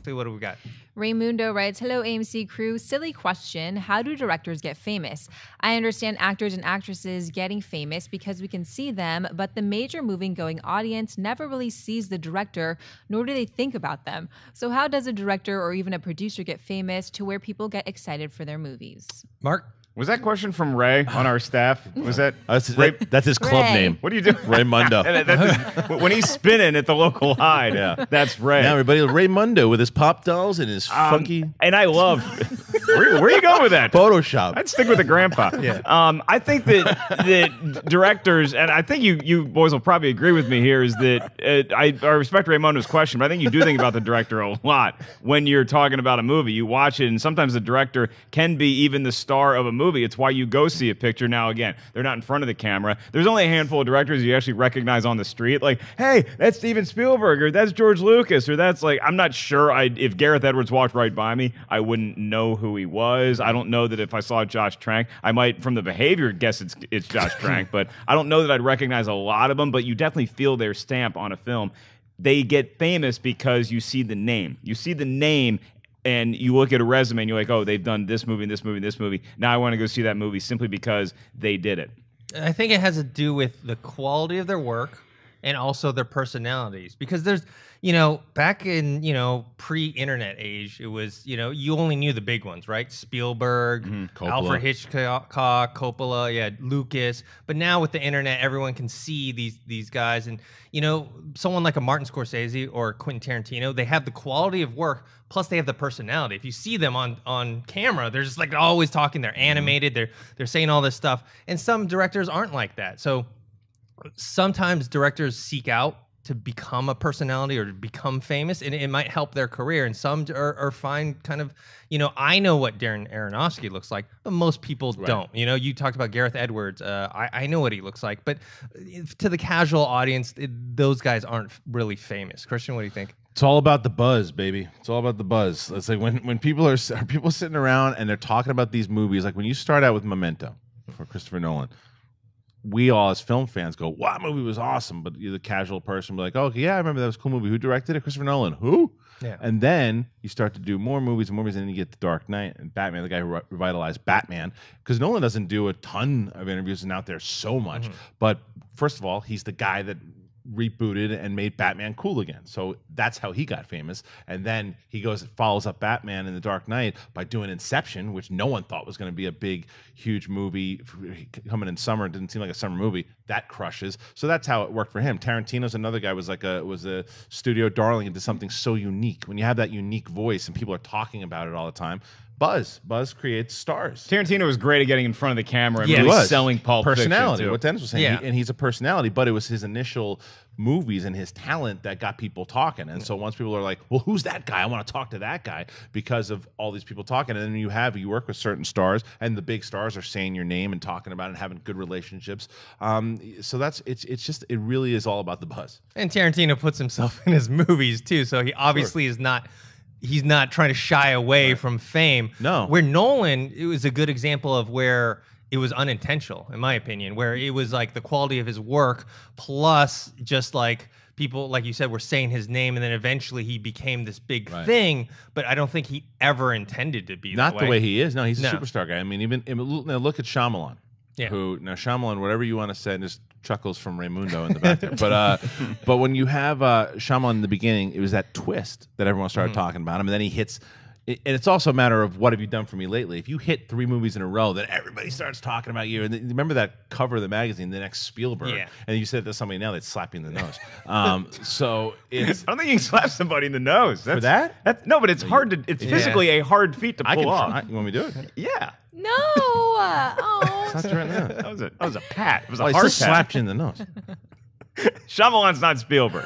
Exactly. What do we got? Raymundo writes, hello, AMC Crew. Silly question. How do directors get famous? I understand actors and actresses getting famous because we can see them, but the major movie-going audience never really sees the director, nor do they think about them. So how does a director or even a producer get famous to where people get excited for their movies? Mark? Was that question from Ray on our staff? Was that that's his club Ray. name. What do you do? Raymundo. When he's spinning at the local hide, that's Ray. Now everybody, Raymundo with his pop dolls and his funky And I love. Where are you going with that? Photoshop. I'd stick with the grandpa. I think that directors, and I think you boys will probably agree with me here, is that I respect Raymundo's question, but I think you do think about the director a lot when you're talking about a movie. You watch it, and sometimes the director can be even the star of a movie. It's why you go see a picture. Now, again, they're not in front of the camera. There's only a handful of directors you actually recognize on the street. Like, hey, that's Steven Spielberg, or that's George Lucas, or that's like, I'm not sure. If Gareth Edwards walked right by me, I wouldn't know who he was. I don't know that if I saw Josh Trank, I might, from the behavior, guess it's Josh Trank, but I don't know that I'd recognize a lot of them, but you definitely feel their stamp on a film. They get famous because you see the name. You see the name, and you look at a resume and you're like, oh, they've done this movie, and this movie, and this movie. Now I want to go see that movie simply because they did it. I think it has to do with the quality of their work and also their personalities. Because there's, back in, pre-internet age, it was, you only knew the big ones, right? Spielberg, Alfred Hitchcock, Coppola, Lucas. But now with the internet, everyone can see these guys. And, someone like a Martin Scorsese or Quentin Tarantino, they have the quality of work, plus they have the personality. If you see them on camera, they're just like always talking. They're animated. They're saying all this stuff. And some directors aren't like that. So sometimes directors seek out to become a personality or to become famous, and it might help their career. And some are fine kind of, I know what Darren Aronofsky looks like, but most people don't. You talked about Gareth Edwards. I know what he looks like, but to the casual audience, those guys aren't really famous. Christian, what do you think? It's all about the buzz, baby. It's all about the buzz. It's like when people are sitting around and they're talking about these movies, like when you start out with Memento for Christopher Nolan, we all as film fans go, wow, that movie was awesome. But you're the casual person, be like, oh, okay, yeah, I remember that was a cool movie. Who directed it? Christopher Nolan. Who? Yeah. And then you start to do more movies and more movies, and then you get The Dark Knight and Batman, the guy who revitalized Batman. Because Nolan doesn't do a ton of interviews and out there so much. But first of all, he's the guy that rebooted and made Batman cool again. So that's how he got famous. And then he goes and follows up Batman in The Dark Knight by doing Inception, which no one thought was going to be a big, huge movie coming in summer. It didn't seem like a summer movie. That crushes. So that's how it worked for him. Tarantino's another guy, was a studio darling and did something so unique. When you have that unique voice and people are talking about it all the time, Buzz creates stars. Tarantino was great at getting in front of the camera and really selling Pulp personality. Fiction, what Dennis was saying, and he's a personality, but it was his initial movies and his talent that got people talking. And so once people are like, well, who's that guy? I want to talk to that guy, because of all these people talking. And then you work with certain stars, and the big stars are saying your name and talking about it and having good relationships. So it really is all about the buzz. And Tarantino puts himself in his movies too, so he obviously is not. He's not trying to shy away from fame. No. Where Nolan, it was a good example of where it was unintentional, in my opinion, where it was like the quality of his work plus just like people, like you said, were saying his name, and then eventually he became this big thing, but I don't think he ever intended to be that way. Not the way he is. No, he's a superstar guy. I mean, even look at Shyamalan. Yeah. Now Shyamalan, whatever you want to say, and just chuckles from Raymundo in the back there. But when you have Shyamalan in the beginning, it was that twist that everyone started talking about him, and then he hits. And it's also a matter of what have you done for me lately. If you hit 3 movies in a row, then everybody starts talking about you. And remember that cover of the magazine, the next Spielberg, and you said to somebody now, they'd slap you in the nose. So it's. I don't think you can slap somebody in the nose. For that? No, but it's hard to. It's physically a hard feat to pull off. You want me to do it? Yeah. No. Oh. That's right now. That was a pat. It was a hard pat. Slapped you in the nose. Shyamalan's not Spielberg.